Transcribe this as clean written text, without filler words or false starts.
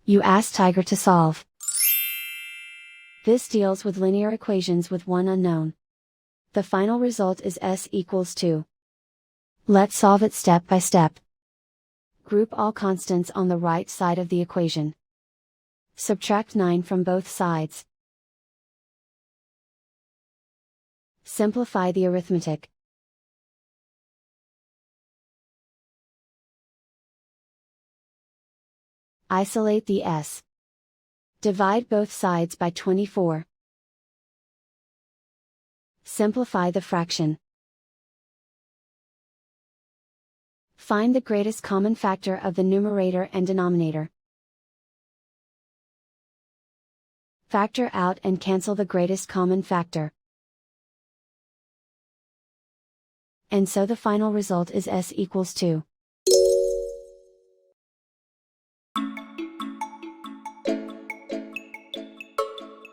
You ask Tiger to solve. This deals with linear equations with one unknown. The final result is s equals 2. Let's solve it step by step. Group all constants on the right side of the equation. Subtract 9 from both sides. Simplify the arithmetic. Isolate the s. Divide both sides by 24. Simplify the fraction. Find the greatest common factor of the numerator and denominator. Factor out and cancel the greatest common factor. And so the final result is s equals 2.